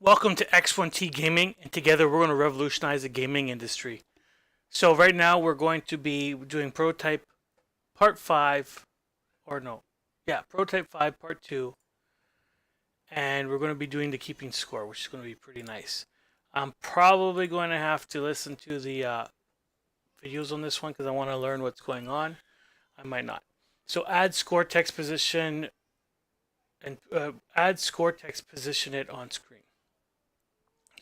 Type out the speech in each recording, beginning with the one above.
Welcome to X1T Gaming, and together we're going to revolutionize the gaming industry. So right now we're going to be doing Prototype Part 5, or no, yeah, Prototype 5 Part 2, and we're going to be doing the keeping score, which is going to be pretty nice. I'm probably going to have to listen to the videos on this one because I want to learn what's going on. I might not. So add score text position and add score text position it on screen.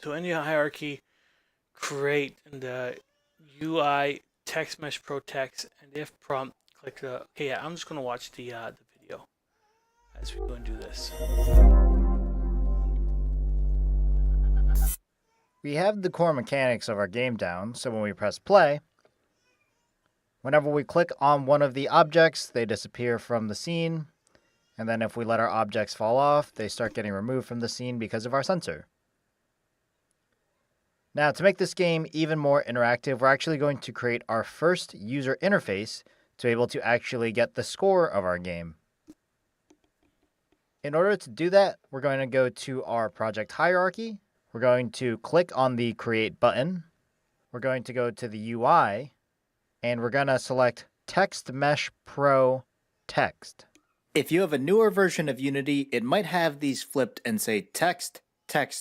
So in the hierarchy, create in the UI text mesh pro text, and if prompt, click the. Okay, yeah, I'm just gonna watch the video as we go and do this. We have the core mechanics of our game down, so when we press play, whenever we click on one of the objects, they disappear from the scene, and then if we let our objects fall off, they start getting removed from the scene because of our sensor. Now, to make this game even more interactive, we're actually going to create our first user interface to be able to actually get the score of our game. In order to do that, we're going to go to our project hierarchy. We're going to click on the Create button. We're going to go to the UI, and we're going to select Text Mesh Pro Text. If you have a newer version of Unity, it might have these flipped and say Text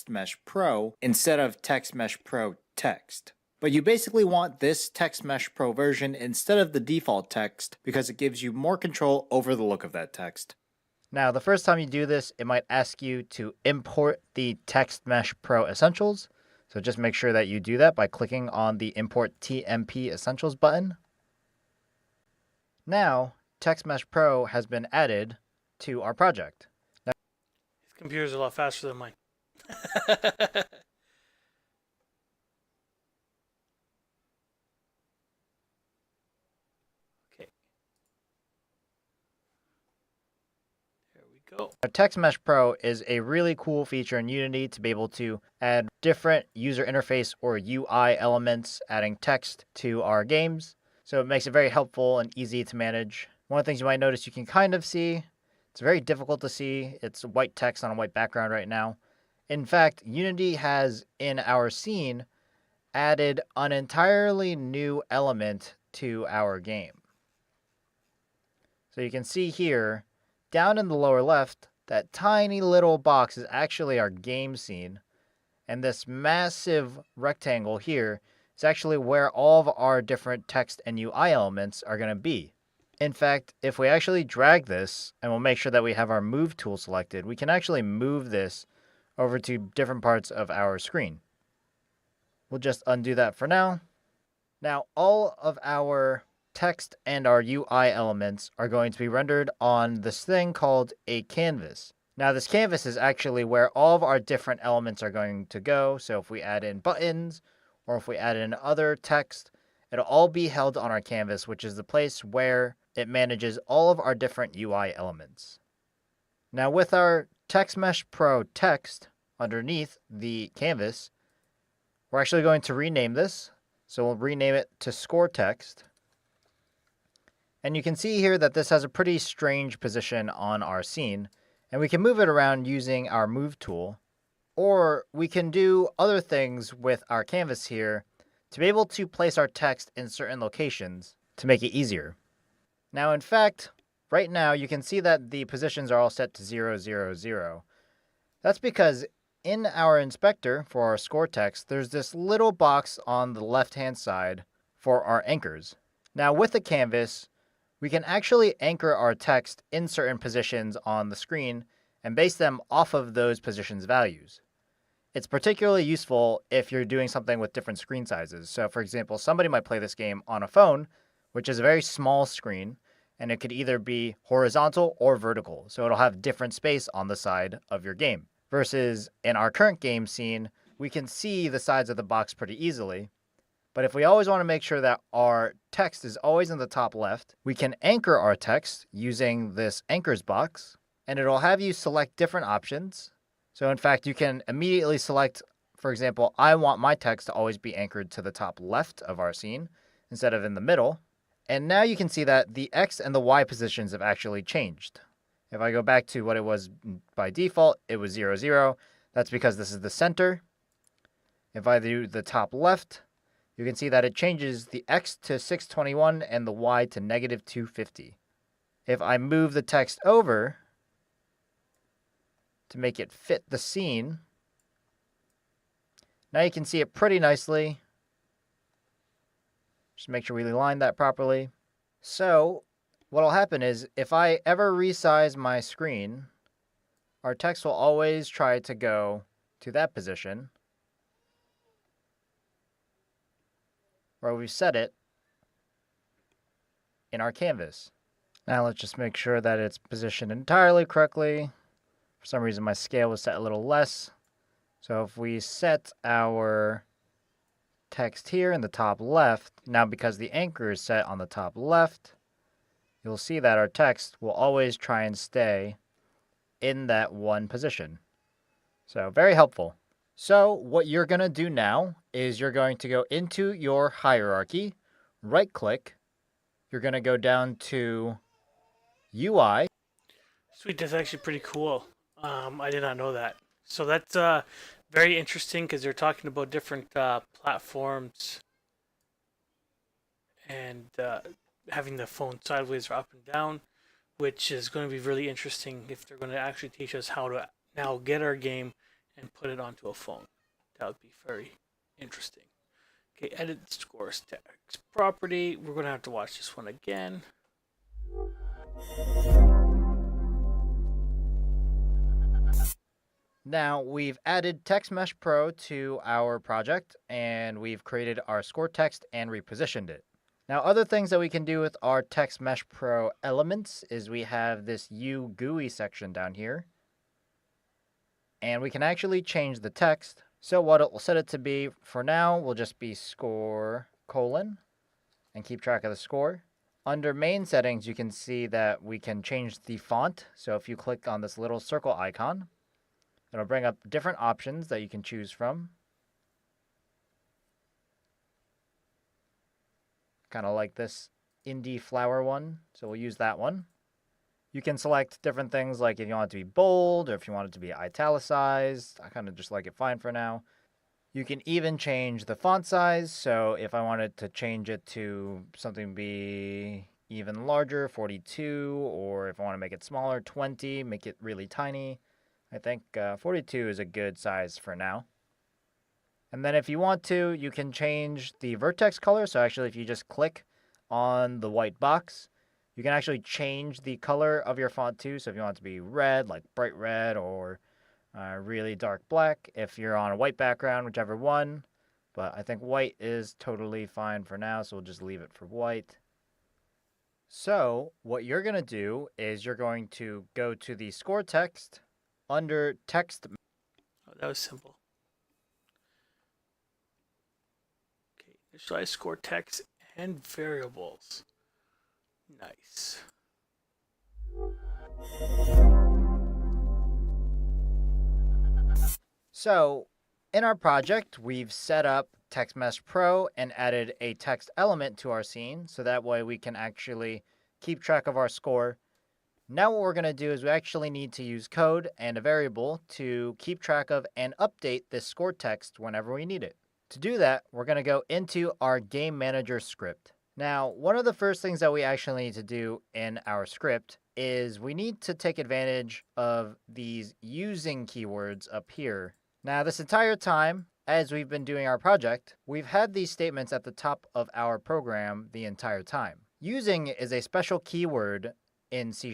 Mesh Pro instead of Text Mesh Pro Text. But you basically want this Text Mesh Pro version instead of the default text because it gives you more control over the look of that text. Now, the first time you do this, it might ask you to import the Text Mesh Pro Essentials. So just make sure that you do that by clicking on the Import TMP Essentials button. Now, Text Mesh Pro has been added to our project. His computer's a lot faster than mine. Okay. There we go. Text Mesh Pro is a really cool feature in Unity to be able to add different user interface or UI elements, adding text to our games. So it makes it very helpful and easy to manage. One of the things you might notice you can kind of see, it's very difficult to see. It's white text on a white background right now. In fact, Unity has, in our scene, added an entirely new element to our game. So you can see here, down in the lower left, that tiny little box is actually our game scene. And this massive rectangle here is actually where all of our different text and UI elements are going to be. In fact, if we actually drag this, and we'll make sure that we have our move tool selected, we can actually move this over to different parts of our screen. We'll just undo that for now. Now, all of our text and our UI elements are going to be rendered on this thing called a canvas. Now, this canvas is actually where all of our different elements are going to go. So if we add in buttons, or if we add in other text, it'll all be held on our canvas, which is the place where it manages all of our different UI elements. Now, with our Text Mesh Pro text underneath the canvas, we're actually going to rename this. So we'll rename it to Score Text. And you can see here that this has a pretty strange position on our scene, and we can move it around using our Move tool, or we can do other things with our canvas here to be able to place our text in certain locations to make it easier. Now, in fact, right now you can see that the positions are all set to 0, 0, 0. That's because in our inspector for our score text, there's this little box on the left-hand side for our anchors. Now, with the canvas, we can actually anchor our text in certain positions on the screen and base them off of those positions' values. It's particularly useful if you're doing something with different screen sizes. So, for example, somebody might play this game on a phone, which is a very small screen, and it could either be horizontal or vertical. So it'll have different space on the side of your game. Versus in our current game scene, we can see the sides of the box pretty easily. But if we always want to make sure that our text is always in the top left, we can anchor our text using this anchors box, and it'll have you select different options. So in fact, you can immediately select, for example, I want my text to always be anchored to the top left of our scene instead of in the middle. And now you can see that the X and the Y positions have actually changed. If I go back to what it was by default, it was 0, 0. That's because this is the center. If I do the top left, you can see that it changes the X to 621 and the Y to negative 250. If I move the text over to make it fit the scene, now you can see it pretty nicely. Just make sure we align that properly. So what will happen is if I ever resize my screen, our text will always try to go to that position where we've set it in our canvas. Now let's just make sure that it's positioned entirely correctly. For some reason my scale was set a little less. So if we set our text here in the top left, now because the anchor is set on the top left, you'll see that our text will always try and stay in that one position. So very helpful. So what you're going to do now is you're going to go into your hierarchy, right click, you're going to go down to UI. Sweet, that's actually pretty cool. I did not know that. So that's very interesting because they're talking about different platforms and having the phone sideways or up and down, which is going to be really interesting if they're going to actually teach us how to now get our game and put it onto a phone. That would be very interesting. Okay, edit scores text property. We're going to have to watch this one again. Now we've added TextMesh Pro to our project and we've created our score text and repositioned it. Now other things that we can do with our TextMesh Pro elements is we have this UGUI section down here. And we can actually change the text. So what it will set it to be for now will just be score : and keep track of the score. Under main settings, you can see that we can change the font. So if you click on this little circle icon, it'll bring up different options that you can choose from. Kind of like this indie flower one, so we'll use that one. You can select different things like if you want it to be bold or if you want it to be italicized. I kind of just like it fine for now. You can even change the font size. So if I wanted to change it to something be even larger, 42, or if I want to make it smaller, 20, make it really tiny. I think 42 is a good size for now. And then if you want to, you can change the vertex color. So actually if you just click on the white box, you can actually change the color of your font too. So if you want it to be red, like bright red, or really dark black, if you're on a white background, whichever one. But I think white is totally fine for now, so we'll just leave it for white. So what you're going to do is you're going to go to the score text under text. Oh, that was simple. Okay, initialize score text and variables. Nice. So in our project, we've set up TextMesh Pro and added a text element to our scene. So that way we can actually keep track of our score. Now what we're going to do is we actually need to use code and a variable to keep track of and update this score text whenever we need it. To do that, we're going to go into our game manager script. Now, one of the first things that we actually need to do in our script is we need to take advantage of these using keywords up here. Now, this entire time, as we've been doing our project, we've had these statements at the top of our program the entire time. Using is a special keyword in C#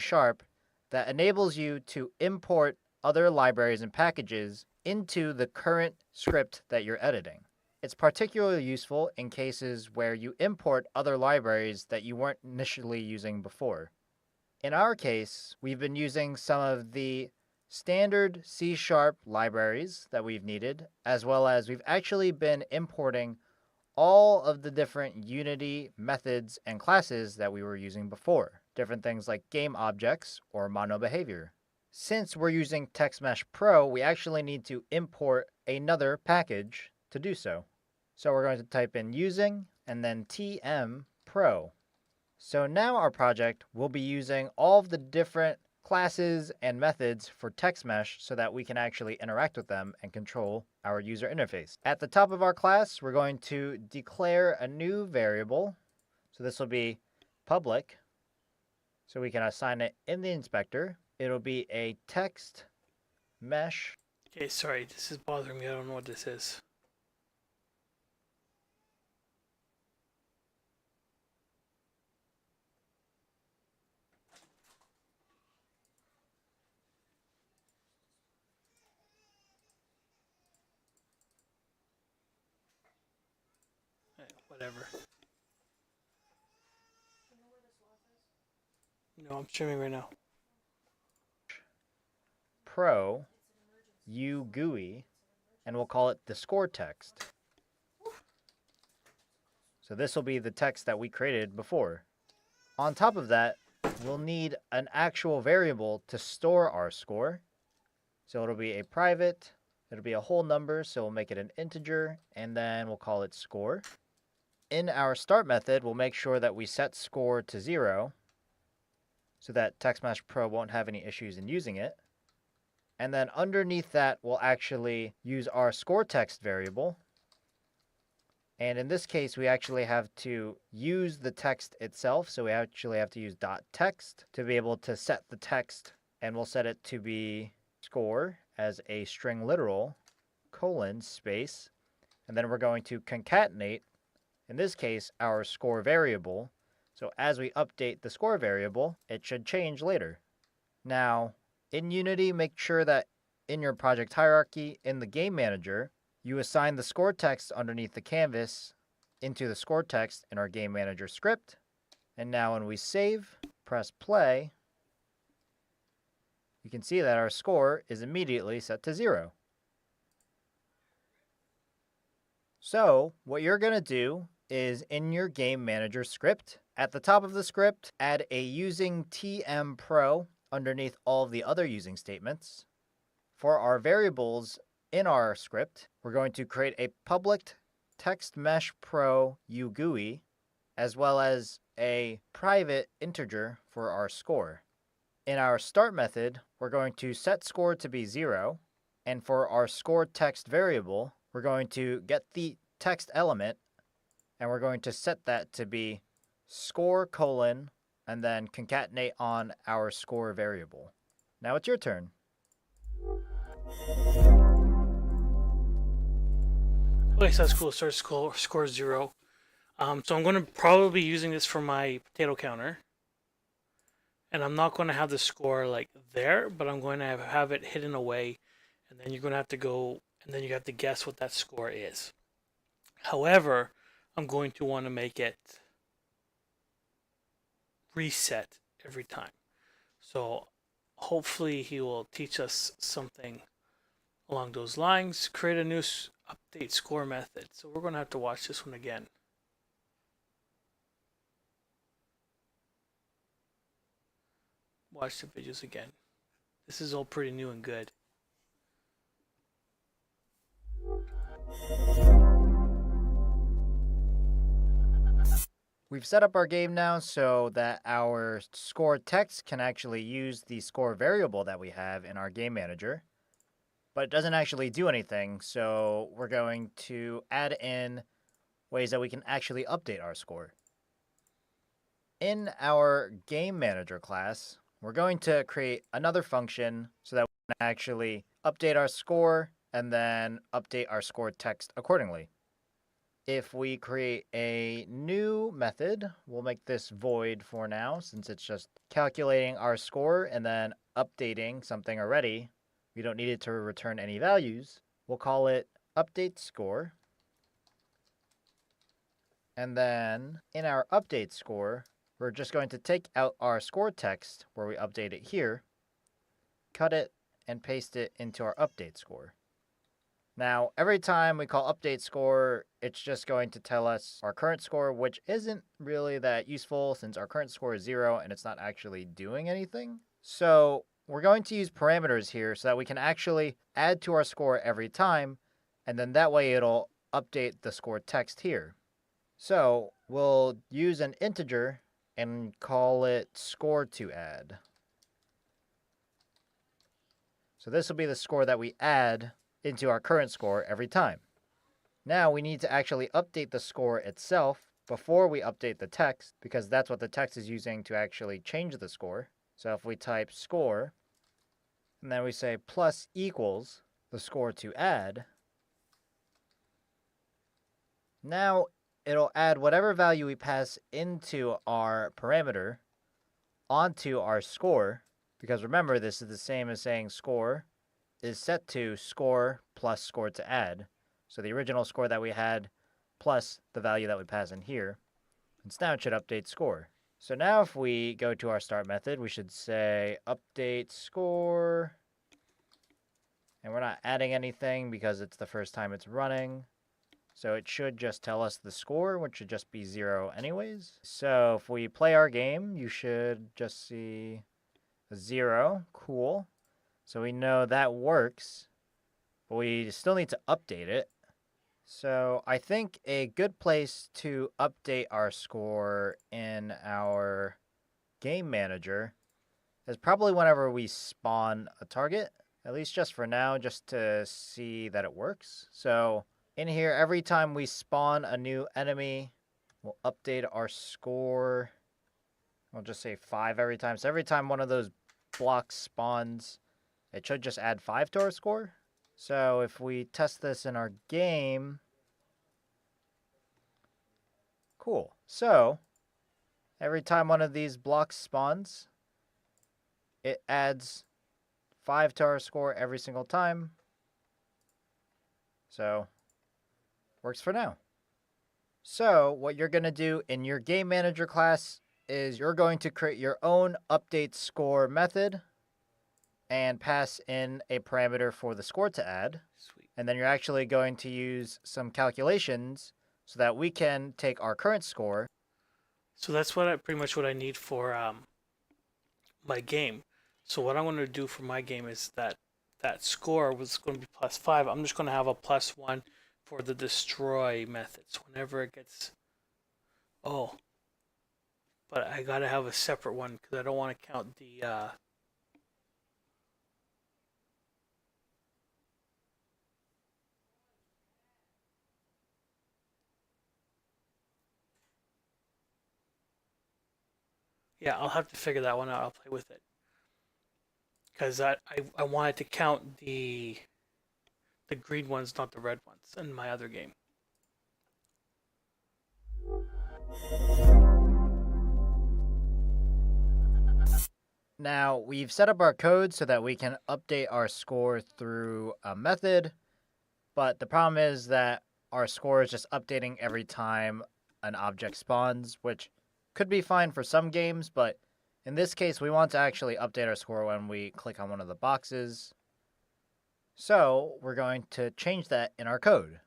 that enables you to import other libraries and packages into the current script that you're editing. It's particularly useful in cases where you import other libraries that you weren't initially using before. In our case, we've been using some of the standard C# libraries that we've needed, as well as we've actually been importing all of the different Unity methods and classes that we were using before. Different things like game objects or mono behavior. Since we're using TextMesh Pro, we actually need to import another package to do so. So we're going to type in using and then TM Pro. So now our project will be using all of the different classes and methods for text mesh so that we can actually interact with them and control our user interface. At the top of our class, we're going to declare a new variable. So this will be public. So we can assign it in the inspector. It'll be a text mesh. Okay, sorry, this is bothering me. I don't know what this is. Whatever. No, I'm streaming right now. Pro UGUI, and we'll call it the score text. So this will be the text that we created before. On top of that, we'll need an actual variable to store our score. So it'll be a private, it'll be a whole number, so we'll make it an integer, and then we'll call it score. In our start method, we'll make sure that we set score to 0 so that TextMesh Pro won't have any issues in using it. And then underneath that, we'll actually use our score text variable. And in this case, we actually have to use the text itself. So we actually have to use .text to be able to set the text. And we'll set it to be score as a string literal, colon, space. And then we're going to concatenate, in this case, our score variable. So as we update the score variable, it should change later. Now, in Unity, make sure that in your project hierarchy in the game manager, you assign the score text underneath the canvas into the score text in our game manager script. And now when we save, press play, you can see that our score is immediately set to 0. So what you're going to do is in your game manager script, at the top of the script, add a using TM Pro underneath all of the other using statements. For our variables in our script, we're going to create a public text mesh pro UGUI, as well as a private integer for our score. In our start method, we're going to set score to be 0, and for our score text variable, we're going to get the text element, and we're going to set that to be score colon, and then concatenate on our score variable. Now it's your turn. Okay, so that's cool. Start score 0. So I'm going to probably be using this for my potato counter. And I'm not going to have the score like there, but I'm going to have it hidden away. And then you're going to have to go, and then you have to guess what that score is. However, I'm going to want to make it reset every time. So hopefully he will teach us something along those lines. Create a new update score method. So we're going to have to watch this one again. Watch the videos again. This is all pretty new and good. We've set up our game now so that our score text can actually use the score variable that we have in our game manager, but it doesn't actually do anything. So we're going to add in ways that we can actually update our score. In our game manager class, we're going to create another function so that we can actually update our score and then update our score text accordingly. If we create a new method, we'll make this void for now since it's just calculating our score and then updating something already. We don't need it to return any values. We'll call it update score. And then in our update score, we're just going to take out our score text where we update it here, cut it, and paste it into our update score. Now, every time we call update score, it's just going to tell us our current score, which isn't really that useful since our current score is 0 and it's not actually doing anything. So we're going to use parameters here so that we can actually add to our score every time, and then that way it'll update the score text here. So we'll use an integer and call it score to add. So this will be the score that we add into our current score every time. Now we need to actually update the score itself before we update the text, because that's what the text is using to actually change the score. So if we type score, and then we say plus equals the score to add, now it'll add whatever value we pass into our parameter onto our score, because remember, this is the same as saying score is set to score plus score to add. So the original score that we had plus the value that we pass in here. And so now it should update score. So now if we go to our start method, we should say update score. And we're not adding anything because it's the first time it's running. So it should just tell us the score, which should just be 0 anyways. So if we play our game, you should just see a 0. Cool. So we know that works, but we still need to update it. So I think a good place to update our score in our game manager is probably whenever we spawn a target, at least just for now, just to see that it works. So in here, every time we spawn a new enemy, we'll update our score. We'll just say 5 every time. So every time one of those blocks spawns, it should just add 5 to our score. So if we test this in our game, cool. So every time one of these blocks spawns, it adds 5 to our score every single time. So works for now. So what you're going to do in your game manager class is you're going to create your own update score method and pass in a parameter for the score to add. Sweet. And then you're actually going to use some calculations so that we can take our current score. So that's pretty much what I need for my game. So what I'm going to do for my game is that score was going to be +5. I'm just going to have a +1 for the destroy method. So whenever it gets... Oh. But I got to have a separate one because I don't want to count the... Yeah, I'll have to figure that one out. I'll play with it. Because I wanted to count the green ones, not the red ones, in my other game. Now, we've set up our code so that we can update our score through a method, but the problem is that our score is just updating every time an object spawns, which could be fine for some games, but in this case, we want to actually update our score when we click on one of the boxes. So we're going to change that in our code.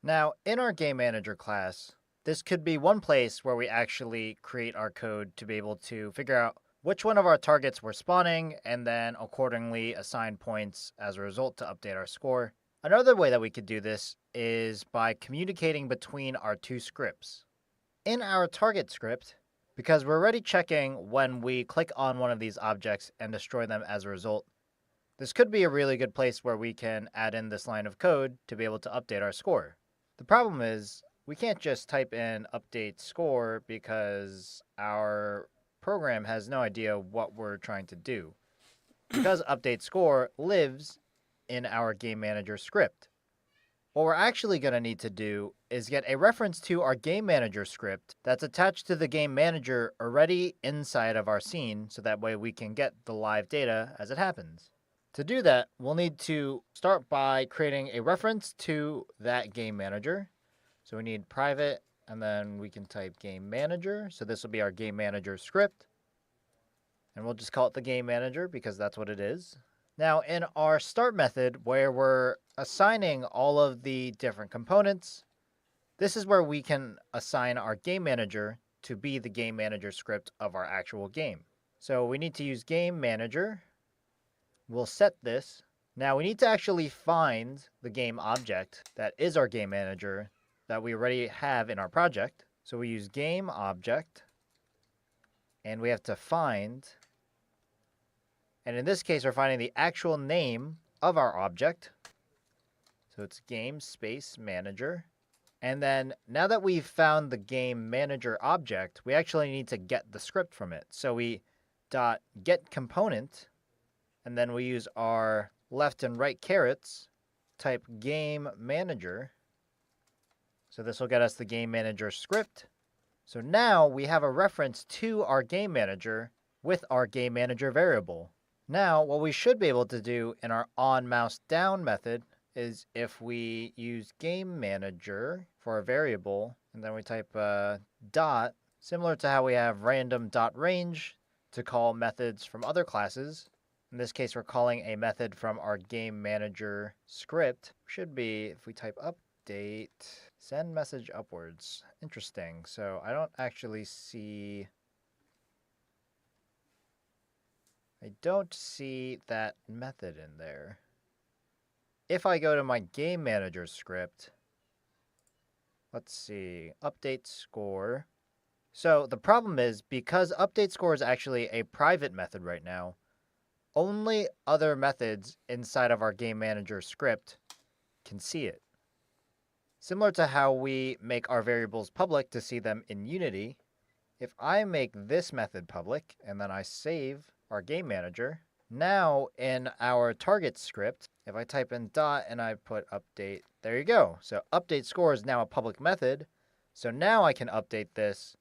Now, in our game manager class, this could be one place where we actually create our code to be able to figure out which one of our targets we're spawning and then accordingly assign points as a result to update our score. Another way that we could do this is by communicating between our two scripts. In our target script, because we're already checking when we click on one of these objects and destroy them as a result, this could be a really good place where we can add in this line of code to be able to update our score. The problem is we can't just type in update score because our program has no idea what we're trying to do. Because update score lives in our game manager script. What we're actually going to need to do is get a reference to our game manager script that's attached to the game manager already inside of our scene, so that way we can get the live data as it happens. To do that, we'll need to start by creating a reference to that game manager. So we need private, and then we can type game manager. So this will be our game manager script. And we'll just call it the game manager because that's what it is. Now, in our start method, where we're assigning all of the different components, this is where we can assign our game manager to be the game manager script of our actual game. So we need to use game manager. We'll set this. Now we need to actually find the game object that is our game manager that we already have in our project. So we use game object, and we have to find. And in this case, we're finding the actual name of our object. So it's game space manager. And then now that we've found the game manager object, we actually need to get the script from it. So we dot get component, and then we use our left and right carets, type game manager. So this will get us the game manager script. So now we have a reference to our game manager with our game manager variable. Now, what we should be able to do in our on mouse down method is if we use game manager for a variable, and then we type dot, similar to how we have random dot range to call methods from other classes. In this case, we're calling a method from our game manager script. Should be, if we type update, send message upwards. Interesting. So I don't actually see... I don't see that method in there. If I go to my game manager script, let's see, update score. So the problem is, because update score is actually a private method right now, only other methods inside of our game manager script can see it. Similar to how we make our variables public to see them in Unity, if I make this method public and then I save our game manager, now in our target script, if I type in dot and I put update, there you go. So update score is now a public method. So now I can update this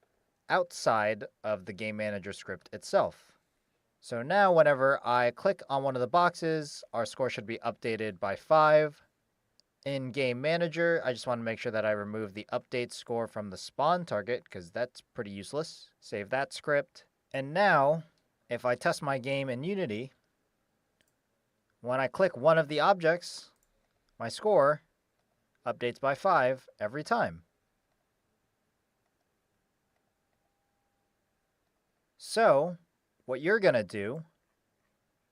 outside of the game manager script itself. So now whenever I click on one of the boxes, our score should be updated by 5. In game manager, I just want to make sure that I remove the update score from the spawn target because that's pretty useless. Save that script. And now, if I test my game in Unity, when I click one of the objects, my score updates by 5 every time. So, what you're going to do,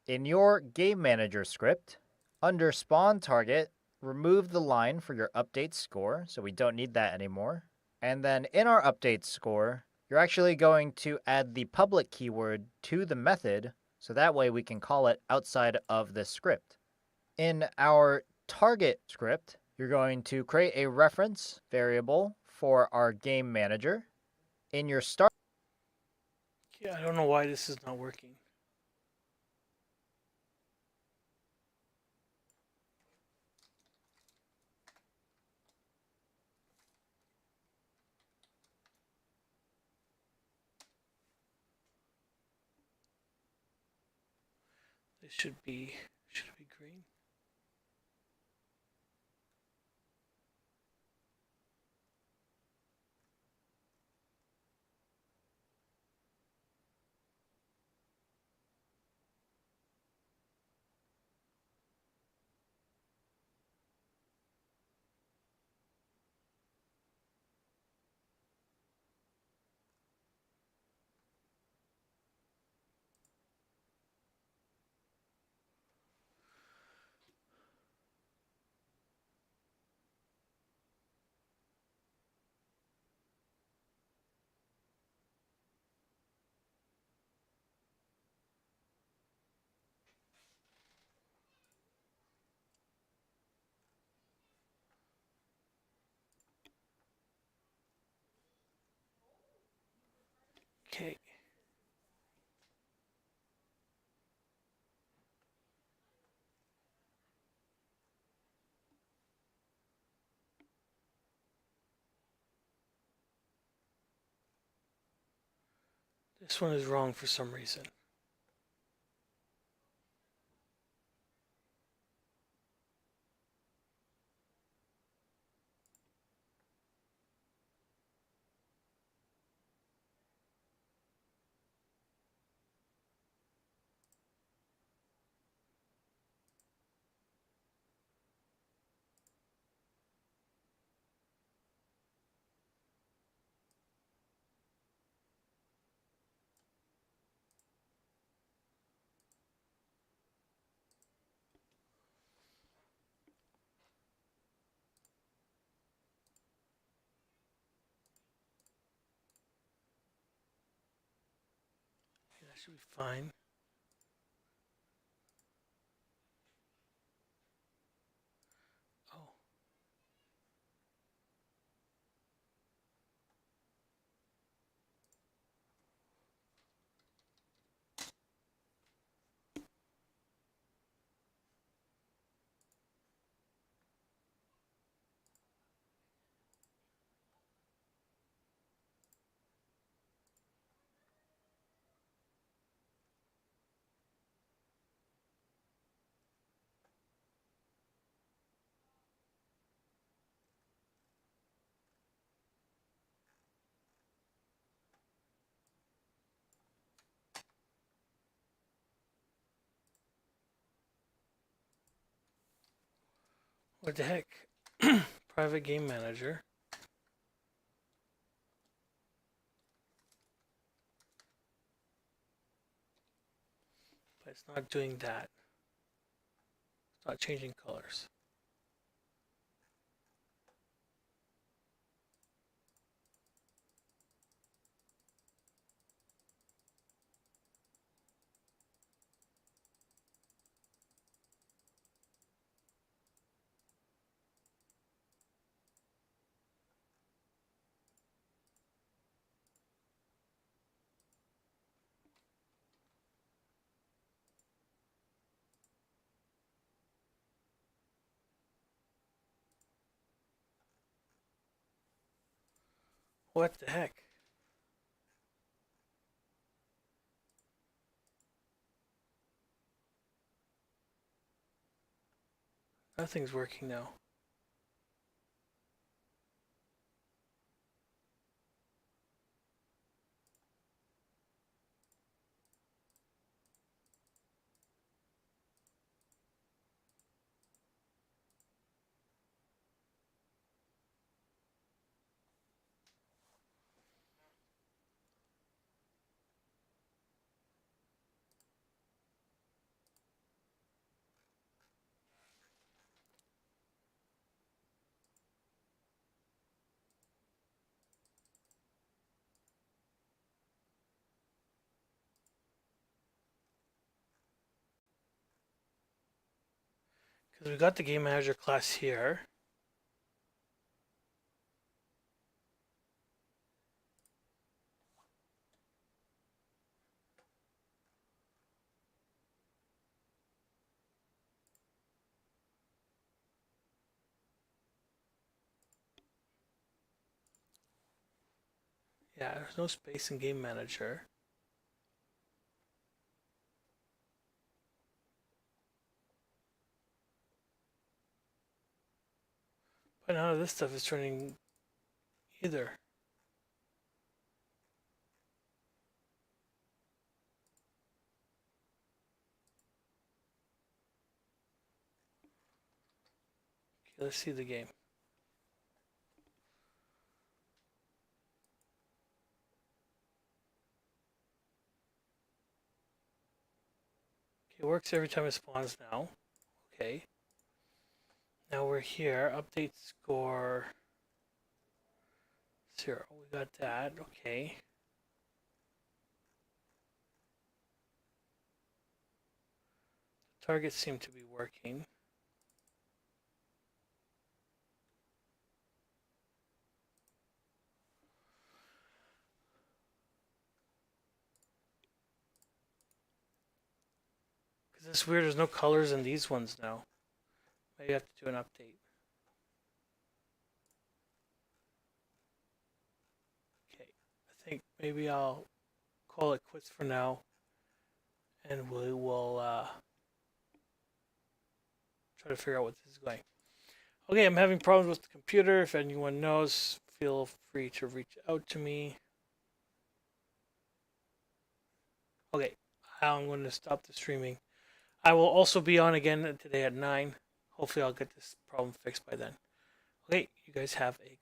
in your game manager script, under spawn target, remove the line for your update score, so we don't need that anymore. And then in our update score, you're actually going to add the public keyword to the method, so that way we can call it outside of this script. In our target script, you're going to create a reference variable for our game manager. In your start... Yeah, I don't know why this is not working. This should it be green? Okay. This one is wrong for some reason. That should be fine. What the heck? Private game manager. But it's not doing that. It's not changing colors. What the heck? Nothing's working now. Because we got the game manager class here. Yeah, there's no space in game manager. But none of this stuff is turning either. Okay, let's see the game. Okay, it works every time it spawns now. Okay. Now we're here. Update score 0. We got that. Okay. The targets seem to be working. Because it's weird, there's no colors in these ones now. Maybe I have to do an update. Okay, I think maybe I'll call it quits for now. And we will try to figure out what this is going. Okay, I'm having problems with the computer. If anyone knows, feel free to reach out to me. Okay, I'm going to stop the streaming. I will also be on again today at 9. Hopefully I'll get this problem fixed by then. Okay, you guys have a good